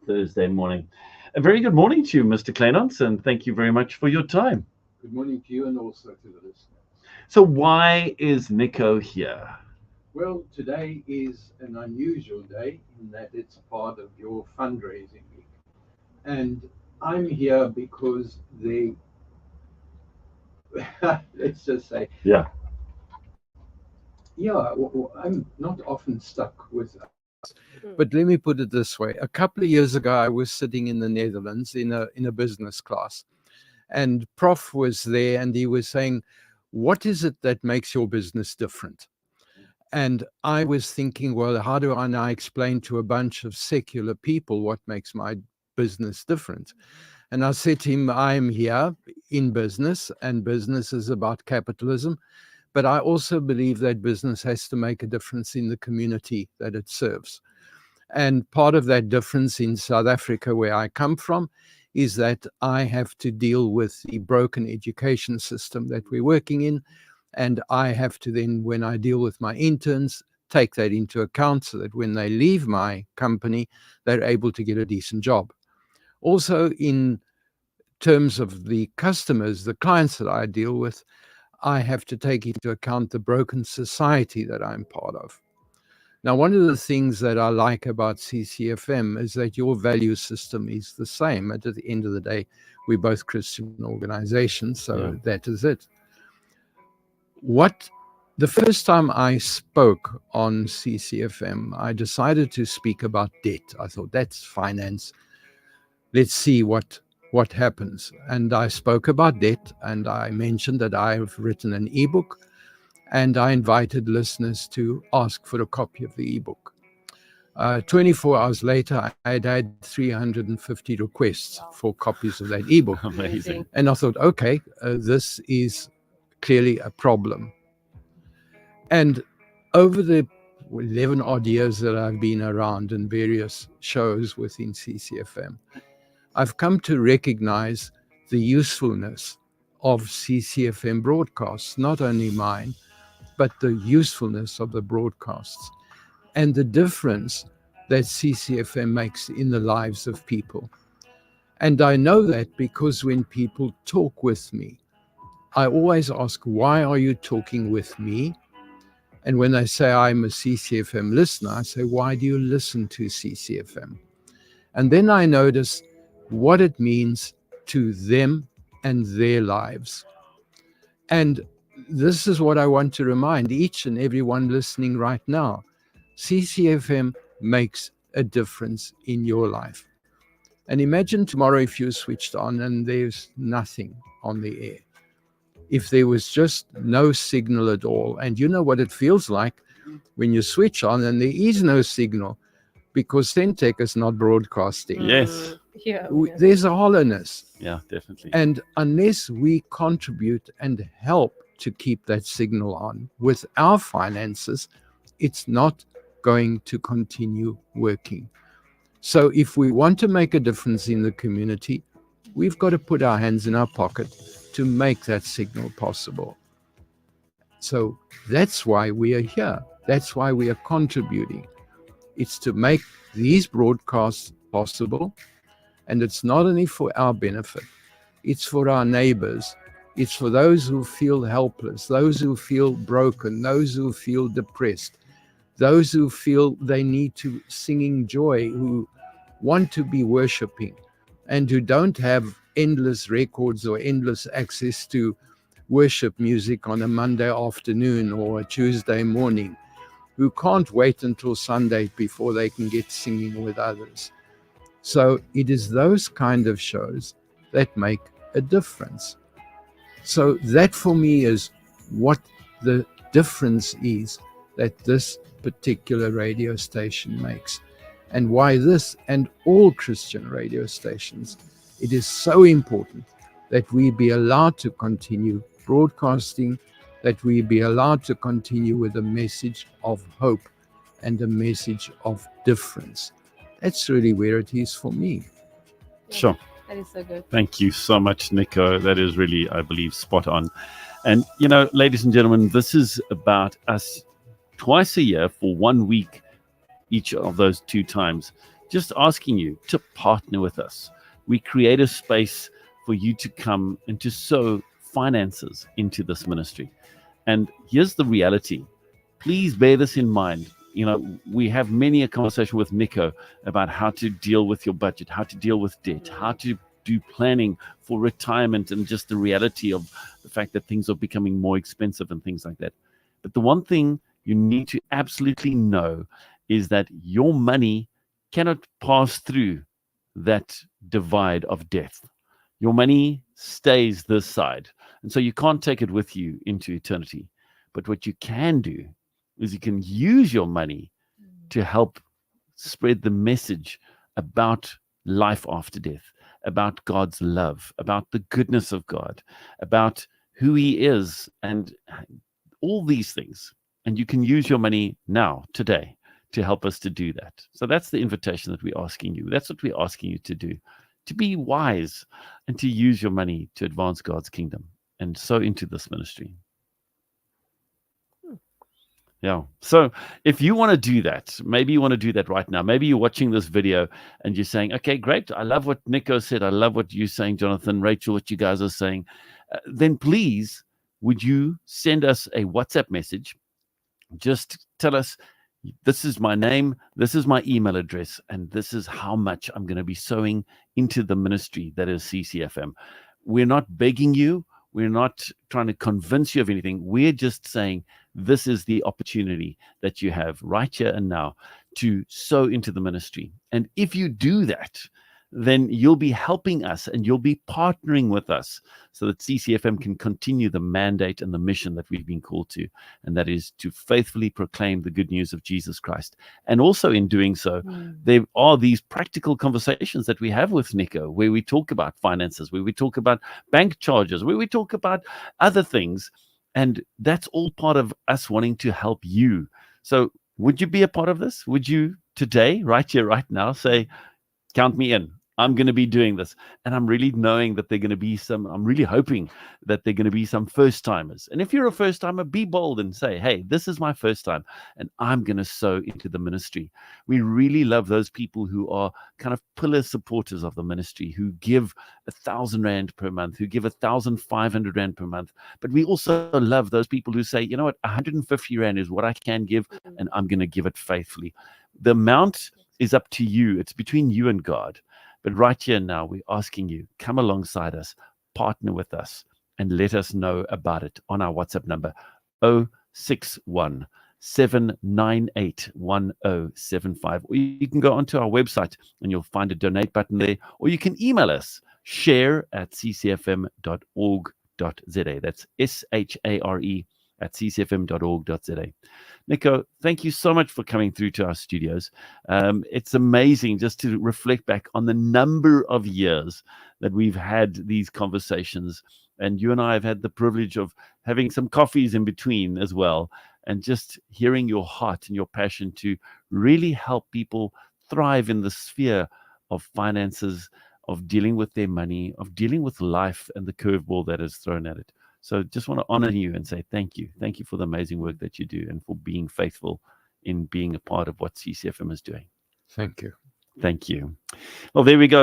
Thursday morning. A very good morning to you, Mr. Clenance, and thank you very much for your time. Good morning to you and also to the listeners. So, why is Nico here? Well, today is an unusual day in that it's part of your fundraising week. And I'm here because let's just say, Yeah. I'm not often stuck with. But let me put it this way. A couple of years ago, I was sitting in the Netherlands in a business class, and Prof was there, and he was saying, "What is it that makes your business different?" And I was thinking, well, how do I now explain to a bunch of secular people what makes my business different? And I said to him, I'm here in business, and business is about capitalism. But I also believe that business has to make a difference in the community that it serves. And part of that difference in South Africa, where I come from, is that I have to deal with the broken education system that we're working in. And I have to then, when I deal with my interns, take that into account so that when they leave my company, they're able to get a decent job. Also, in terms of the customers, the clients that I deal with, I have to take into account the broken society that I'm part of. Now, one of the things that I like about CCFm is that your value system is the same. At the end of the day, we're both Christian organizations, so that is it. The first time I spoke on CCFM, I decided to speak about debt. I thought, that's finance. Let's see what happens. And I spoke about debt, and I mentioned that I've written an ebook, and I invited listeners to ask for a copy of the ebook. 24 hours later, I had 350 requests for copies of that ebook. Amazing. And I thought, okay, this is clearly a problem. And over the 11 odd years that I've been around in various shows within CCFM, I've come to recognize the usefulness of CCFM broadcasts, not only mine, but the usefulness of the broadcasts and the difference that CCFM makes in the lives of people. And I know that because when people talk with me, I always ask, why are you talking with me? And when they say I'm a CCFM listener, I say, why do you listen to CCFM? And then I notice what it means to them and their lives. And this is what I want to remind each and everyone listening right now. CCFM makes a difference in your life. And imagine tomorrow if you switched on and there's nothing on the air. If there was just no signal at all. And you know what it feels like when you switch on and there is no signal because Centec is not broadcasting. Yes. There's a hollowness. Yeah, definitely. And unless we contribute and help to keep that signal on with our finances, it's not going to continue working. So if we want to make a difference in the community, we've got to put our hands in our pocket to make that signal possible. So that's why we are here. That's why we are contributing. It's to make these broadcasts possible. And it's not only for our benefit, it's for our neighbors. It's for those who feel helpless, those who feel broken, those who feel depressed, those who feel they need to singing joy, who want to be worshiping, and who don't have endless records or endless access to worship music on a Monday afternoon or a Tuesday morning, who can't wait until Sunday before they can get singing with others. So it is those kind of shows that make a difference. So that for me is what the difference is that this particular radio station makes, and why this and all Christian radio stations, it is so important that we be allowed to continue broadcasting, that we be allowed to continue with a message of hope and a message of difference. That's really where it is for me. Sure. That is so good. Thank you so much, Nico. That is really, I believe, spot on. And, you know, ladies and gentlemen, this is about us twice a year for 1 week, each of those two times, just asking you to partner with us. We create a space for you to come and to sow finances into this ministry. And here's the reality. Please bear this in mind. You know, we have many a conversation with Nico about how to deal with your budget, how to deal with debt, how to do planning for retirement, and just the reality of the fact that things are becoming more expensive and things like that. But the one thing you need to absolutely know is that your money cannot pass through that divide of death. Your money stays this side. And so you can't take it with you into eternity. But what you can do is you can use your money to help spread the message about life after death, about God's love, about the goodness of God, about who He is, and all these things. And you can use your money now, today, to help us to do that. So that's the invitation that we're asking you. That's what we're asking you to do, to be wise and to use your money to advance God's kingdom and sow into this ministry. Yeah. So if you want to do that, maybe you want to do that right now. Maybe you're watching this video and you're saying, okay, great. I love what Nico said. I love what you're saying, Jonathan, Rachel, what you guys are saying. Then please, would you send us a WhatsApp message? Just tell us, this is my name, this is my email address, and this is how much I'm going to be sowing into the ministry that is CCFm. We're not begging you. We're not trying to convince you of anything. We're just saying this is the opportunity that you have right here and now to sow into the ministry. And if you do that, then you'll be helping us and you'll be partnering with us so that CCFM can continue the mandate and the mission that we've been called to, and that is to faithfully proclaim the good news of Jesus Christ. And also in doing so, there are these practical conversations that we have with Nico, where we talk about finances, where we talk about bank charges, where we talk about other things. And that's all part of us wanting to help you. So would you be a part of this? Would you today, right here, right now, say, count me in? I'm going to be doing this. And I'm really knowing that they're going to be I'm really hoping that they're going to be some first timers. And if you're a first timer, be bold and say, hey, this is my first time and I'm going to sow into the ministry. We really love those people who are kind of pillar supporters of the ministry, who give 1,000 Rand per month, who give 1,500 Rand per month. But we also love those people who say, you know what, 150 Rand is what I can give and I'm going to give it faithfully. The amount is up to you. It's between you and God. But right here now, we're asking you, come alongside us, partner with us, and let us know about it on our WhatsApp number, 061 798 1075. Or you can go onto our website and you'll find a donate button there. Or you can email us, share@ccfm.org.za. That's share@ccfm.org.za. Nico, thank you so much for coming through to our studios. It's amazing just to reflect back on the number of years that we've had these conversations. And you and I have had the privilege of having some coffees in between as well. And just hearing your heart and your passion to really help people thrive in the sphere of finances, of dealing with their money, of dealing with life and the curveball that is thrown at it. So just want to honor you and say thank you. Thank you for the amazing work that you do and for being faithful in being a part of what CCFM is doing. Thank you. Thank you. Well, there we go.